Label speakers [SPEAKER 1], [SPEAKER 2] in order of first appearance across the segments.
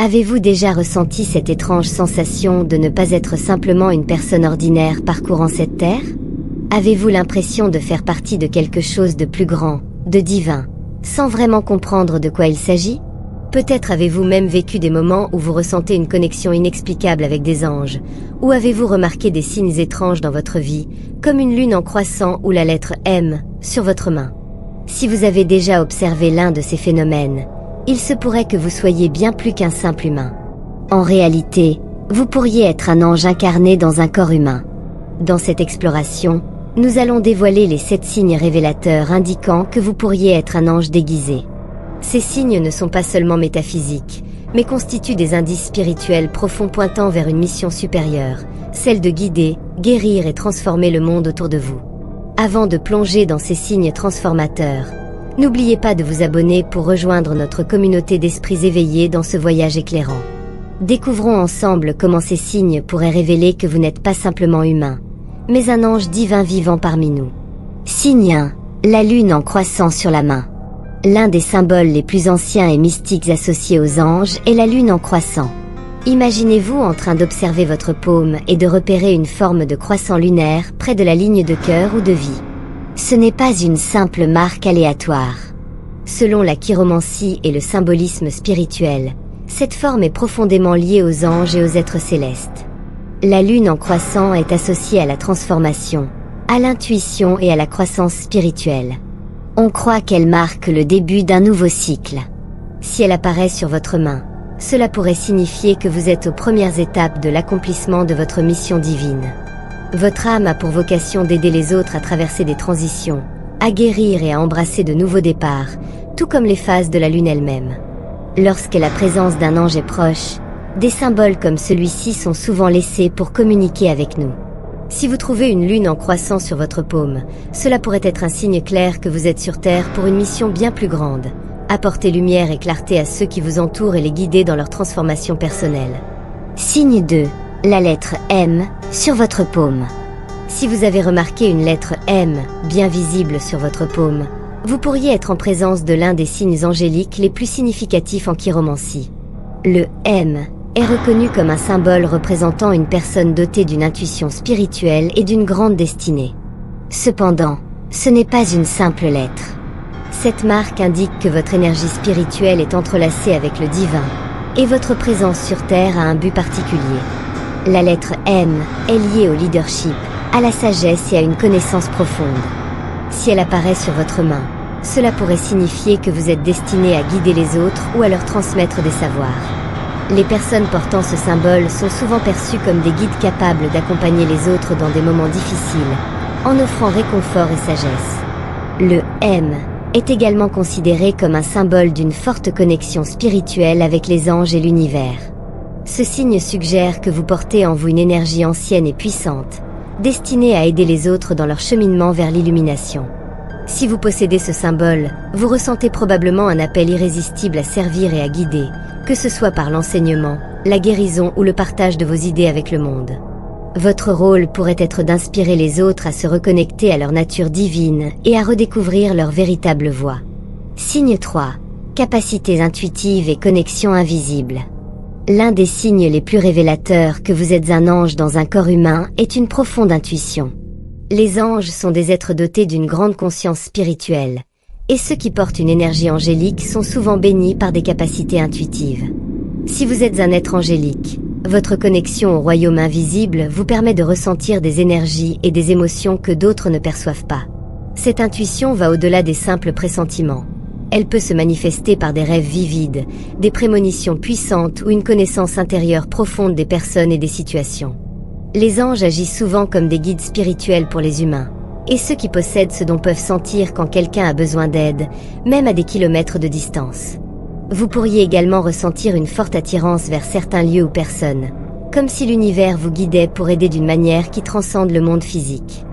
[SPEAKER 1] Avez-vous déjà ressenti cette étrange sensation de ne pas être simplement une personne ordinaire parcourant cette terre? Avez-vous l'impression de faire partie de quelque chose de plus grand, de divin, sans vraiment comprendre de quoi il s'agit? Peut-être avez-vous même vécu des moments où vous ressentez une connexion inexplicable avec des anges, ou avez-vous remarqué des signes étranges dans votre vie, comme une lune en croissant ou la lettre M sur votre main. Si vous avez déjà observé l'un de ces phénomènes, il se pourrait que vous soyez bien plus qu'un simple humain. En réalité, vous pourriez être un ange incarné dans un corps humain. Dans cette exploration, nous allons dévoiler les 7 signes révélateurs indiquant que vous pourriez être un ange déguisé. Ces signes ne sont pas seulement métaphysiques, mais constituent des indices spirituels profonds pointant vers une mission supérieure, celle de guider, guérir et transformer le monde autour de vous. Avant de plonger dans ces signes transformateurs, n'oubliez pas de vous abonner pour rejoindre notre communauté d'esprits éveillés dans ce voyage éclairant. Découvrons ensemble comment ces signes pourraient révéler que vous n'êtes pas simplement humain, mais un ange divin vivant parmi nous. Signe 1. La lune en croissant sur la main. L'un des symboles les plus anciens et mystiques associés aux anges est la lune en croissant. Imaginez-vous en train d'observer votre paume et de repérer une forme de croissant lunaire près de la ligne de cœur ou de vie. Ce n'est pas une simple marque aléatoire. Selon la chiromancie et le symbolisme spirituel, cette forme est profondément liée aux anges et aux êtres célestes. La lune en croissant est associée à la transformation, à l'intuition et à la croissance spirituelle. On croit qu'elle marque le début d'un nouveau cycle. Si elle apparaît sur votre main, cela pourrait signifier que vous êtes aux premières étapes de l'accomplissement de votre mission divine. Votre âme a pour vocation d'aider les autres à traverser des transitions, à guérir et à embrasser de nouveaux départs, tout comme les phases de la lune elle-même. Lorsque la présence d'un ange est proche, des symboles comme celui-ci sont souvent laissés pour communiquer avec nous. Si vous trouvez une lune en croissant sur votre paume, cela pourrait être un signe clair que vous êtes sur Terre pour une mission bien plus grande. Apporter lumière et clarté à ceux qui vous entourent et les guider dans leur transformation personnelle. Signe 2. La lettre M sur votre paume. Si vous avez remarqué une lettre M bien visible sur votre paume, vous pourriez être en présence de l'un des signes angéliques les plus significatifs en chiromancie. Le M est reconnu comme un symbole représentant une personne dotée d'une intuition spirituelle et d'une grande destinée. Cependant, ce n'est pas une simple lettre. Cette marque indique que votre énergie spirituelle est entrelacée avec le divin, et votre présence sur Terre a un but particulier. La lettre M est liée au leadership, à la sagesse et à une connaissance profonde. Si elle apparaît sur votre main, cela pourrait signifier que vous êtes destiné à guider les autres ou à leur transmettre des savoirs. Les personnes portant ce symbole sont souvent perçues comme des guides capables d'accompagner les autres dans des moments difficiles, en offrant réconfort et sagesse. Le M est également considéré comme un symbole d'une forte connexion spirituelle avec les anges et l'univers. Ce signe suggère que vous portez en vous une énergie ancienne et puissante, destinée à aider les autres dans leur cheminement vers l'illumination. Si vous possédez ce symbole, vous ressentez probablement un appel irrésistible à servir et à guider, que ce soit par l'enseignement, la guérison ou le partage de vos idées avec le monde. Votre rôle pourrait être d'inspirer les autres à se reconnecter à leur nature divine et à redécouvrir leur véritable voix. Signe 3. Capacités intuitives et connexions invisibles. L'un des signes les plus révélateurs que vous êtes un ange dans un corps humain est une profonde intuition. Les anges sont des êtres dotés d'une grande conscience spirituelle, et ceux qui portent une énergie angélique sont souvent bénis par des capacités intuitives. Si vous êtes un être angélique, votre connexion au royaume invisible vous permet de ressentir des énergies et des émotions que d'autres ne perçoivent pas. Cette intuition va au-delà des simples pressentiments. Elle peut se manifester par des rêves vivides, des prémonitions puissantes ou une connaissance intérieure profonde des personnes et des situations. Les anges agissent souvent comme des guides spirituels pour les humains, et ceux qui possèdent ce don peuvent sentir quand quelqu'un a besoin d'aide, même à des kilomètres de distance. Vous pourriez également ressentir une forte attirance vers certains lieux ou personnes, comme si l'univers vous guidait pour aider d'une manière qui transcende le monde physique.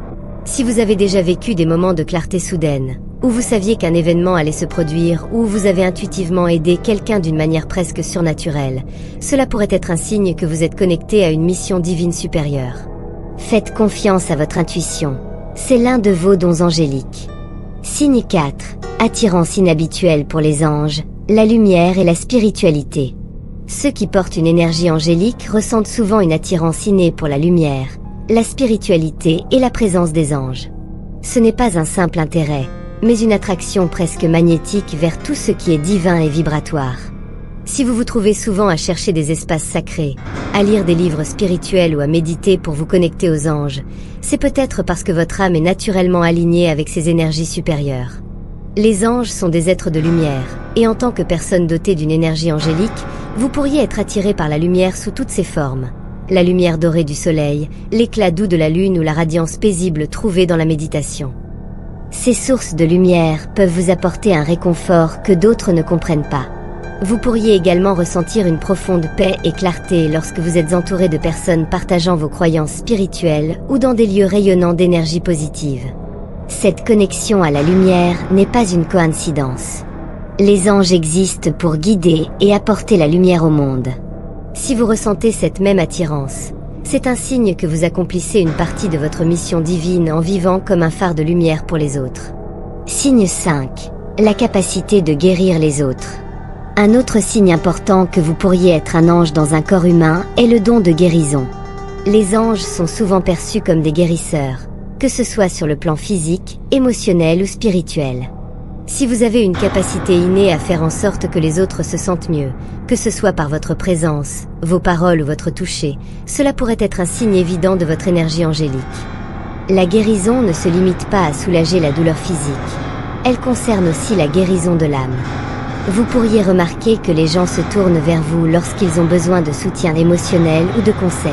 [SPEAKER 1] Si vous avez déjà vécu des moments de clarté soudaine, où vous saviez qu'un événement allait se produire ou où vous avez intuitivement aidé quelqu'un d'une manière presque surnaturelle, cela pourrait être un signe que vous êtes connecté à une mission divine supérieure. Faites confiance à votre intuition, c'est l'un de vos dons angéliques. Signe 4. Attirance inhabituelle pour les anges, la lumière et la spiritualité. Ceux qui portent une énergie angélique ressentent souvent une attirance innée pour la lumière, la spiritualité et la présence des anges. Ce n'est pas un simple intérêt, mais une attraction presque magnétique vers tout ce qui est divin et vibratoire. Si vous vous trouvez souvent à chercher des espaces sacrés, à lire des livres spirituels ou à méditer pour vous connecter aux anges, c'est peut-être parce que votre âme est naturellement alignée avec ces énergies supérieures. Les anges sont des êtres de lumière, et en tant que personne dotée d'une énergie angélique, vous pourriez être attiré par la lumière sous toutes ses formes. La lumière dorée du soleil, l'éclat doux de la lune ou la radiance paisible trouvée dans la méditation. Ces sources de lumière peuvent vous apporter un réconfort que d'autres ne comprennent pas. Vous pourriez également ressentir une profonde paix et clarté lorsque vous êtes entouré de personnes partageant vos croyances spirituelles ou dans des lieux rayonnants d'énergie positive. Cette connexion à la lumière n'est pas une coïncidence. Les anges existent pour guider et apporter la lumière au monde. Si vous ressentez cette même attirance, c'est un signe que vous accomplissez une partie de votre mission divine en vivant comme un phare de lumière pour les autres. Signe 5. La capacité de guérir les autres. Un autre signe important que vous pourriez être un ange dans un corps humain est le don de guérison. Les anges sont souvent perçus comme des guérisseurs, que ce soit sur le plan physique, émotionnel ou spirituel. Si vous avez une capacité innée à faire en sorte que les autres se sentent mieux, que ce soit par votre présence, vos paroles ou votre toucher, cela pourrait être un signe évident de votre énergie angélique. La guérison ne se limite pas à soulager la douleur physique. Elle concerne aussi la guérison de l'âme. Vous pourriez remarquer que les gens se tournent vers vous lorsqu'ils ont besoin de soutien émotionnel ou de conseils.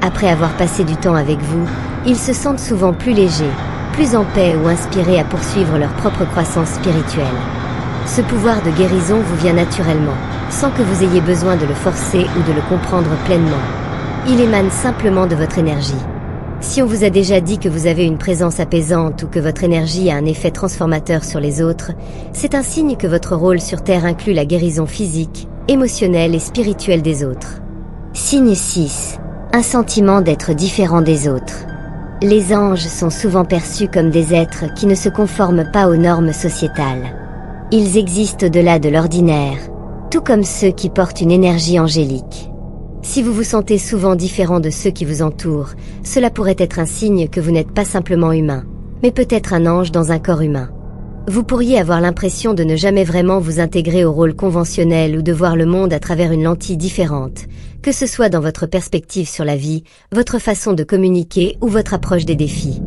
[SPEAKER 1] Après avoir passé du temps avec vous, ils se sentent souvent plus légers, plus en paix ou inspirés à poursuivre leur propre croissance spirituelle. Ce pouvoir de guérison vous vient naturellement, sans que vous ayez besoin de le forcer ou de le comprendre pleinement. Il émane simplement de votre énergie. Si on vous a déjà dit que vous avez une présence apaisante ou que votre énergie a un effet transformateur sur les autres, c'est un signe que votre rôle sur Terre inclut la guérison physique, émotionnelle et spirituelle des autres. Signe 6. Un sentiment d'être différent des autres. Les anges sont souvent perçus comme des êtres qui ne se conforment pas aux normes sociétales. Ils existent au-delà de l'ordinaire, tout comme ceux qui portent une énergie angélique. Si vous vous sentez souvent différent de ceux qui vous entourent, cela pourrait être un signe que vous n'êtes pas simplement humain, mais peut-être un ange dans un corps humain. Vous pourriez avoir l'impression de ne jamais vraiment vous intégrer au rôle conventionnel ou de voir le monde à travers une lentille différente, que ce soit dans votre perspective sur la vie, votre façon de communiquer ou votre approche des défis.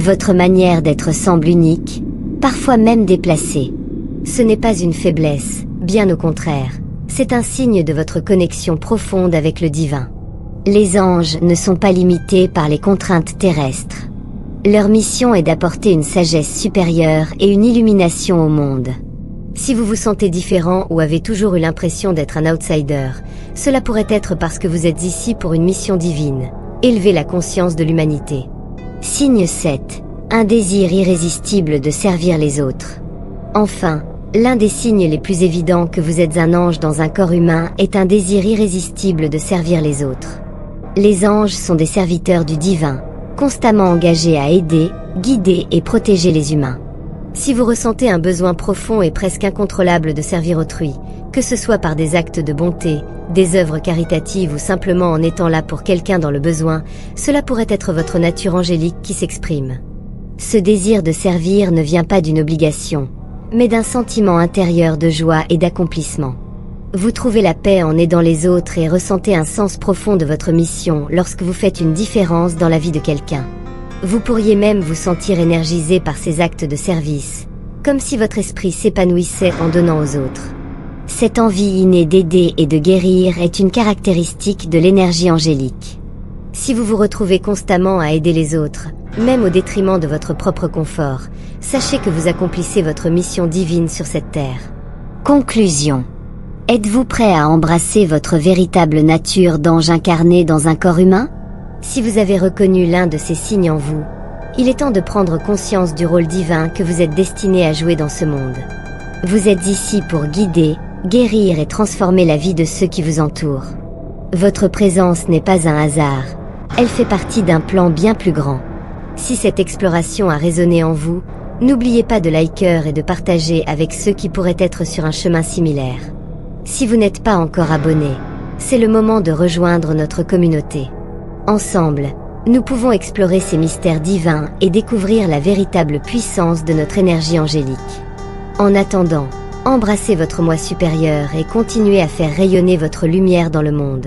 [SPEAKER 1] Votre manière d'être semble unique, parfois même déplacée. Ce n'est pas une faiblesse, bien au contraire. C'est un signe de votre connexion profonde avec le divin. Les anges ne sont pas limités par les contraintes terrestres. Leur mission est d'apporter une sagesse supérieure et une illumination au monde. Si vous vous sentez différent ou avez toujours eu l'impression d'être un outsider, cela pourrait être parce que vous êtes ici pour une mission divine, élever la conscience de l'humanité. Signe 7. Un désir irrésistible de servir les autres. Enfin, l'un des signes les plus évidents que vous êtes un ange dans un corps humain est un désir irrésistible de servir les autres. Les anges sont des serviteurs du divin, constamment engagés à aider, guider et protéger les humains. Si vous ressentez un besoin profond et presque incontrôlable de servir autrui, que ce soit par des actes de bonté, des œuvres caritatives ou simplement en étant là pour quelqu'un dans le besoin, cela pourrait être votre nature angélique qui s'exprime. Ce désir de servir ne vient pas d'une obligation, mais d'un sentiment intérieur de joie et d'accomplissement. Vous trouvez la paix en aidant les autres et ressentez un sens profond de votre mission lorsque vous faites une différence dans la vie de quelqu'un. Vous pourriez même vous sentir énergisé par ces actes de service, comme si votre esprit s'épanouissait en donnant aux autres. Cette envie innée d'aider et de guérir est une caractéristique de l'énergie angélique. Si vous vous retrouvez constamment à aider les autres, même au détriment de votre propre confort, sachez que vous accomplissez votre mission divine sur cette terre. Conclusion. Êtes-vous prêt à embrasser votre véritable nature d'ange incarné dans un corps humain ? Si vous avez reconnu l'un de ces signes en vous, il est temps de prendre conscience du rôle divin que vous êtes destiné à jouer dans ce monde. Vous êtes ici pour guider, guérir et transformer la vie de ceux qui vous entourent. Votre présence n'est pas un hasard, elle fait partie d'un plan bien plus grand. Si cette exploration a résonné en vous, n'oubliez pas de liker et de partager avec ceux qui pourraient être sur un chemin similaire. Si vous n'êtes pas encore abonné, c'est le moment de rejoindre notre communauté. Ensemble, nous pouvons explorer ces mystères divins et découvrir la véritable puissance de notre énergie angélique. En attendant, embrassez votre moi supérieur et continuez à faire rayonner votre lumière dans le monde.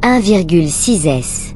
[SPEAKER 1] 1,6S